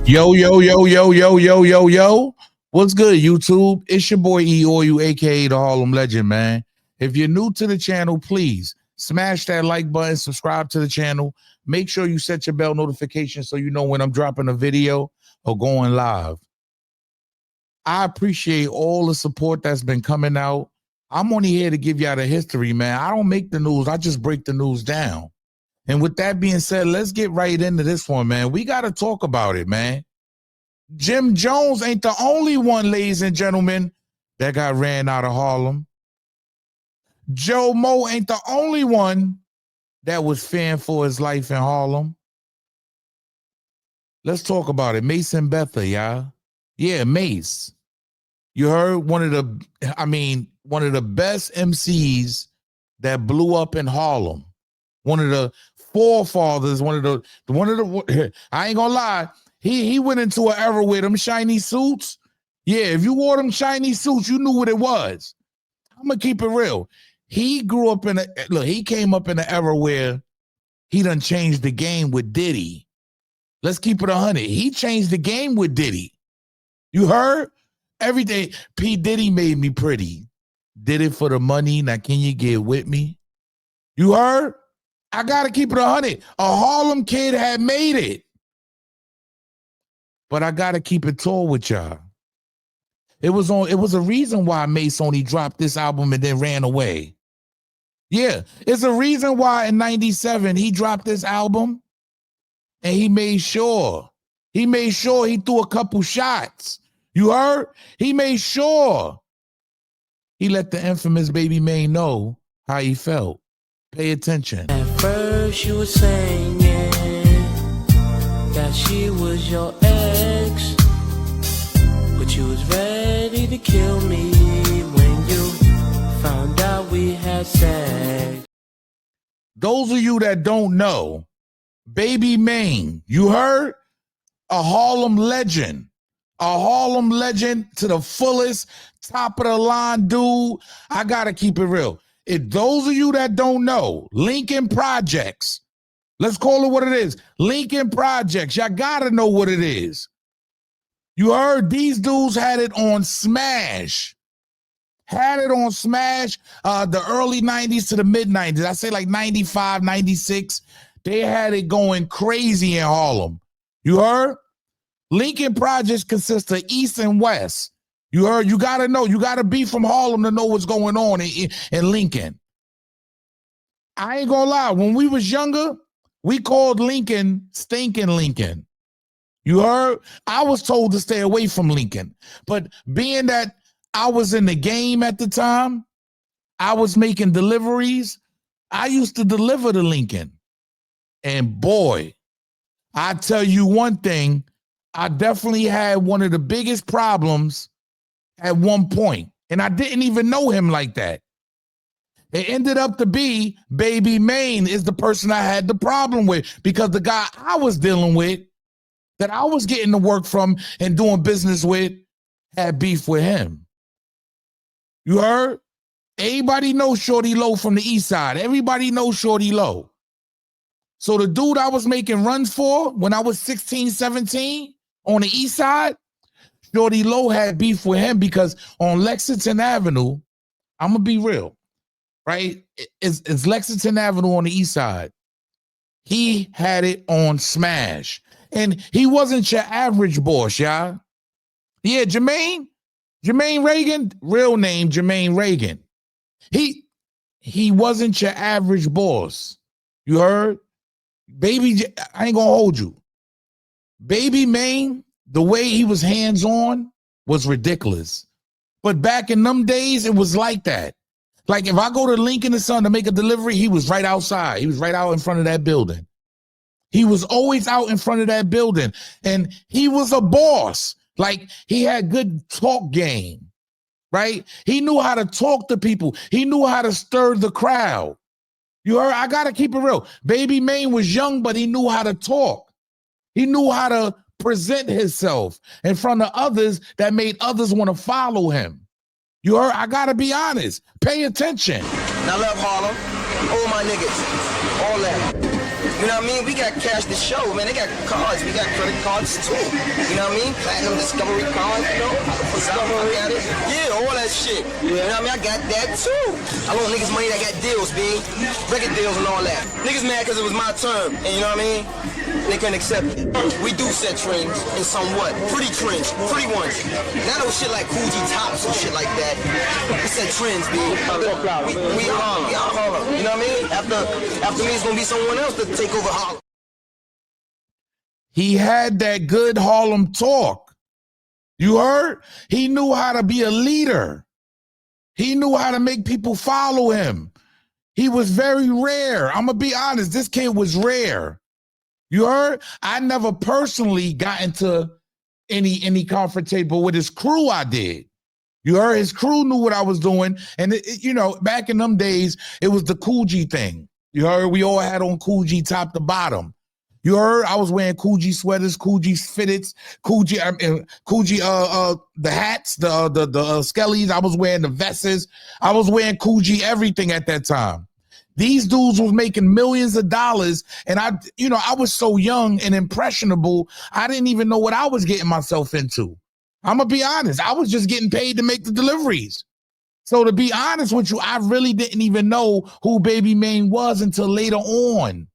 Yo, yo, yo, yo, yo, yo, yo, yo. What's good, YouTube? It's your boy E or you, aka the Harlem Legend, man. If you're new to the channel, please smash that like button, subscribe to the channel. Make sure you set your bell notification so you know when I'm dropping a video or going live. I appreciate all the support that's been coming out. I'm only here to give y'all the history, man. I don't make the news. I just break the news down. And with that being said, let's get right into this one, man. We got to talk about it, man. Jim Jones ain't the only one, ladies and gentlemen, that got ran out of Harlem. Joe Mo ain't the only one that was fearing for his life in Harlem. Let's talk about it. Mase and Betha, y'all. Yeah, Mase. You heard one of the best MCs that blew up in Harlem. One of the forefathers, I ain't gonna lie, he went into an era with them shiny suits. Yeah, if you wore them shiny suits, you knew what it was. I'm gonna keep it real. He grew up he came up in an era where he done changed the game with Diddy. Let's keep it 100. He changed the game with Diddy. You heard? Every day, P. Diddy made me pretty. Did it for the money. Now can you get with me? You heard? I gotta keep it 100. A Harlem kid had made it. But I gotta keep it tall with y'all. It was a reason why Mase only dropped this album and then ran away. Yeah, it's a reason why in 97 he dropped this album and he made sure he threw a couple shots. You heard? He made sure he let the infamous Baby Maine know how he felt. Pay attention. At first you were saying that she was your ex, but you was ready to kill me when you found out we had sex. Those of you that don't know, Baby Maine, you heard? A Harlem legend. A Harlem legend to the fullest, top of the line dude. I gotta keep it real. If those of you that don't know, Lincoln Projects, let's call it what it is. Lincoln Projects, y'all gotta know what it is. You heard these dudes had it on Smash. Had it on Smash, the early 90s to the mid 90s. I say like 95, 96. They had it going crazy in Harlem. You heard? Lincoln Projects consists of East and West. You heard? You got to know. You got to be from Harlem to know what's going on in Lincoln. I ain't going to lie. When we was younger, we called Lincoln Stinking Lincoln. You heard? I was told to stay away from Lincoln. But being that I was in the game at the time, I was making deliveries. I used to deliver to Lincoln. And boy, I tell you one thing, I definitely had one of the biggest problems at one point, and I didn't even know him like that. It ended up to be Baby Maine is the person I had the problem with, because the guy I was dealing with, that I was getting the work from and doing business with, had beef with him. You heard? Everybody knows Shorty Low from the East Side. Everybody knows Shorty Low. So the dude I was making runs for when I was 16, 17 on the East Side, Shorty Low had beef with him because on Lexington Avenue, I'm going to be real, right? It's Lexington Avenue on the East Side. He had it on Smash. And he wasn't your average boss, y'all. Yeah, Jermaine Reagan, real name Jermaine Reagan. He wasn't your average boss. You heard? Baby, I ain't going to hold you. Baby Maine, the way he was hands-on was ridiculous. But back in them days, it was like that. Like if I go to Lincoln and Son to make a delivery, he was right outside. He was right out in front of that building. He was always out in front of that building. And he was a boss. Like he had good talk game, right? He knew how to talk to people. He knew how to stir the crowd. You heard? I got to keep it real. Baby Maine was young, but he knew how to talk. He knew how to present himself in front of others that made others want to follow him. You heard? I got to be honest. Pay attention. I love Harlem. All my niggas. All that. You know what I mean? We got cash to show, man. They got cards. We got credit cards too. You know what I mean? Platinum Discovery cards, you know? I got it. Yeah, all that shit. You know what I mean? I got that too. I loan niggas money that got deals, B. Record deals and all that. Niggas mad because it was my term. And you know what I mean? They couldn't accept it. We do set trends and somewhat. Pretty trends. Pretty ones. Not no shit like Coogee tops and shit like that. We set trends, B. We are Harlem. You know what I mean? After me, it's gonna be someone else to take over Harlem. He had that good Harlem talk. You heard? He knew how to be a leader. He knew how to make people follow him. He was very rare. I'm gonna be honest, this kid was rare. You heard? I never personally got into any confrontation, but with his crew, I did. You heard? His crew knew what I was doing. And, you know, back in them days, it was the Coogee thing. You heard? We all had on Coogee top to bottom. You heard? I was wearing Coogee sweaters, Coogee fitteds, Coogee, the hats, the skellies. I was wearing the vests. I was wearing Coogee everything at that time. These dudes was making millions of dollars, and I was so young and impressionable, I didn't even know what I was getting myself into. I'm gonna be honest, I was just getting paid to make the deliveries. So to be honest with you, I really didn't even know who Baby Maine was until later on.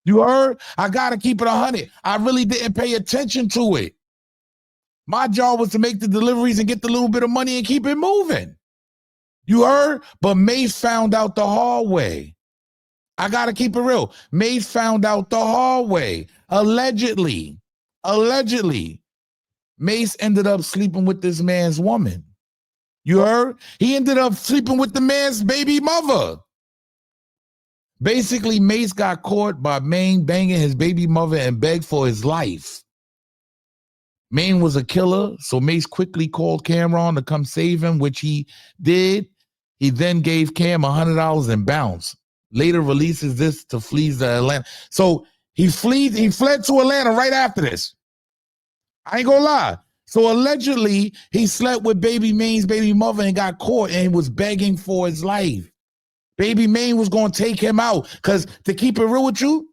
You heard? I gotta keep it 100. I really didn't pay attention to it. My job was to make the deliveries and get the little bit of money and keep it moving. You heard? But Mase found out the hard way. I got to keep it real. Mase found out the hard way. Allegedly, Mase ended up sleeping with this man's woman. You heard? He ended up sleeping with the man's baby mother. Basically, Mase got caught by Maine banging his baby mother and begged for his life. Maine was a killer, so Mase quickly called Camron to come save him, which he did. He then gave Cam $100 and bounced. Later releases this to flee to Atlanta. So he fled to Atlanta right after this. I ain't gonna lie. So allegedly, he slept with Baby Maine's baby mother and got caught and was begging for his life. Baby Maine was gonna take him out. Because to keep it real with you,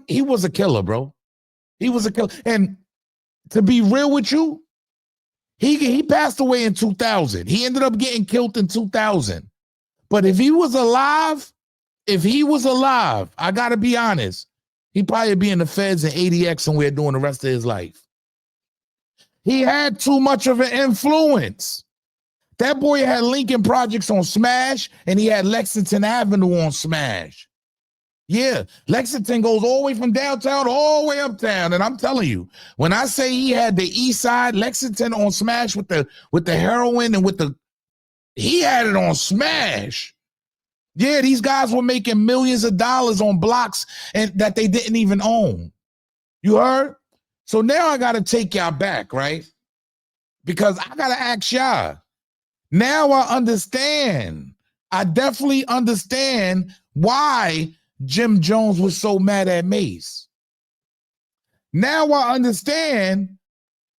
he was a killer, bro. He was a killer. And to be real with you, he passed away in 2000. He ended up getting killed in 2000. But if he was alive, I got to be honest, he'd probably be in the feds and ADX somewhere doing the rest of his life. He had too much of an influence. That boy had Lincoln Projects on Smash, and he had Lexington Avenue on Smash. Yeah, Lexington goes all the way from downtown all the way uptown. And I'm telling you, when I say he had the east side, Lexington on Smash with the heroin and he had it on Smash. Yeah, these guys were making millions of dollars on blocks and that they didn't even own. You heard? So now I got to take y'all back, right? Because I got to ask y'all. Now I understand. I definitely understand why Jim Jones was so mad at Mase. Now I understand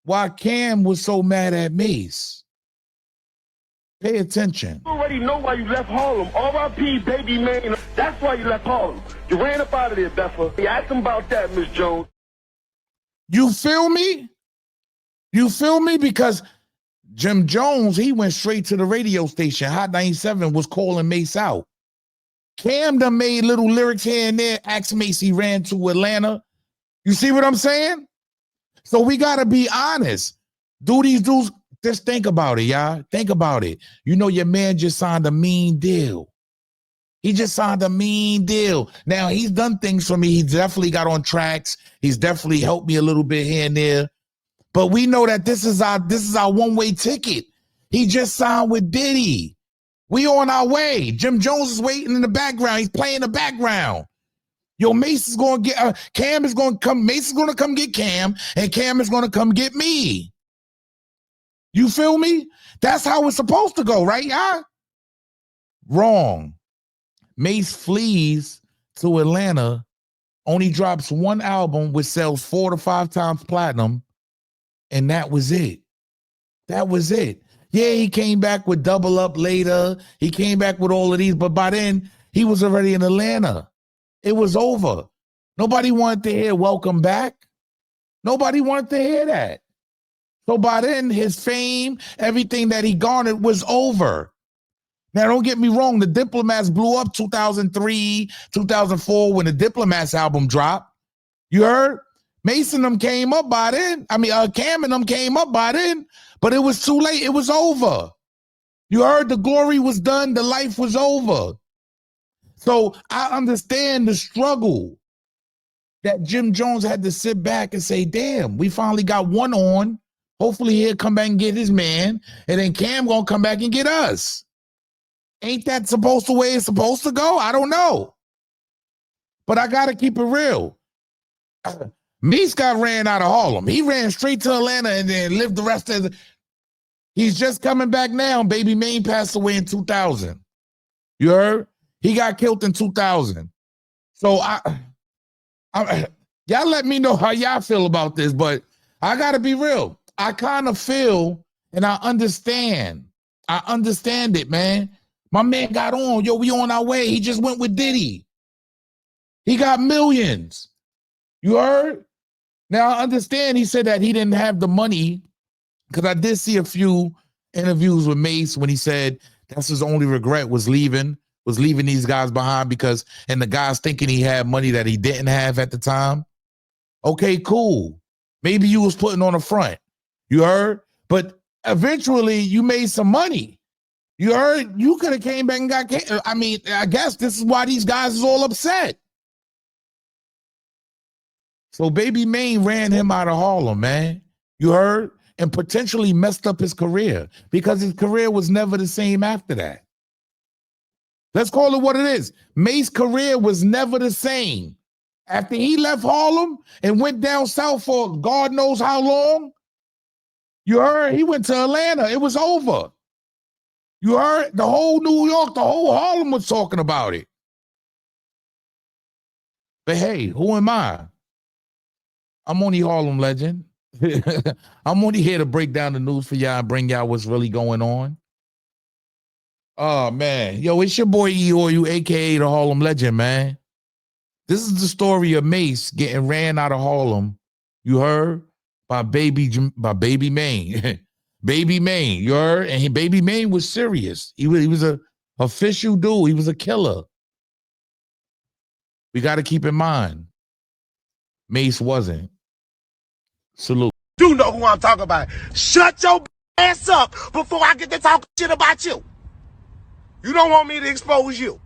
why Cam was so mad at Mase. Pay attention. You already know why you left Harlem. R.I.P. Baby Maine. That's why you left Harlem. You ran up out of there, Beffa. You asked him about that, Miss Jones. You feel me? You feel me? Because Jim Jones, he went straight to the radio station. Hot 97 was calling Mase out. Cam done made little lyrics here and there. Asked Mase, he ran to Atlanta. You see what I'm saying? So we got to be honest. These dudes, just think about it, y'all. Think about it. You know, your man just signed a mean deal. He just signed a mean deal. Now, he's done things for me. He's definitely got on tracks. He's definitely helped me a little bit here and there. But we know that this is our one-way ticket. He just signed with Diddy. We on our way. Jim Jones is waiting in the background. He's playing the background. Yo, Mase is going to get, Cam is going to come, Mase is going to come get Cam, and Cam is going to come get me. You feel me? That's how it's supposed to go, right, y'all? Wrong. Mase flees to Atlanta, only drops one album, which sells 4 to 5 times platinum, and that was it. That was it. Yeah, he came back with Double Up later. He came back with all of these, but by then, he was already in Atlanta. It was over. Nobody wanted to hear welcome back. Nobody wanted to hear that. So by then, his fame, everything that he garnered was over. Now, don't get me wrong. The Diplomats blew up 2003, 2004 when the Diplomats album dropped. You heard? Mase and them came up by then. I mean, Cam and them came up by then, but it was too late. It was over. You heard? The glory was done. The life was over. So I understand the struggle that Jim Jones had to sit back and say, damn, we finally got one on. Hopefully he'll come back and get his man, and then Cam gonna come back and get us. Ain't that supposed to the way it's supposed to go? I don't know. But I gotta keep it real. Mase got ran out of Harlem. He ran straight to Atlanta and then lived the rest of the... He's just coming back now. Baby Maine passed away in 2000. You heard? He got killed in 2000. So y'all let me know how y'all feel about this, but I gotta be real. I kind of feel and I understand. I understand it, man. My man got on. Yo, we on our way. He just went with Diddy. He got millions. You heard? Now I understand he said that he didn't have the money, because I did see a few interviews with Mase when he said that's his only regret was leaving these guys behind, because, and the guys thinking he had money that he didn't have at the time. Okay, cool. Maybe you was putting on a front. You heard? But eventually you made some money. You heard? You could have came back and got, I mean, I guess this is why these guys is all upset. So Baby Maine ran him out of Harlem, man. You heard? And potentially messed up his career, because his career was never the same after that. Let's call it what it is. Mace's career was never the same. After he left Harlem and went down south for God knows how long, you heard? He went to Atlanta. It was over. You heard? The whole New York, the whole Harlem was talking about it. But hey, who am I? I'm only Harlem Legend. I'm only here to break down the news for y'all and bring y'all what's really going on. Oh, man. Yo, it's your boy E-Oil, a.k.a. the Harlem Legend, man. This is the story of Mase getting ran out of Harlem. You heard? By Baby Maine. Baby Maine, you heard? And Baby Maine was serious. He was a official dude. He was a killer. We got to keep in mind, Mase wasn't. Salute. You know who I'm talking about. Shut your ass up before I get to talking shit about you. You don't want me to expose you.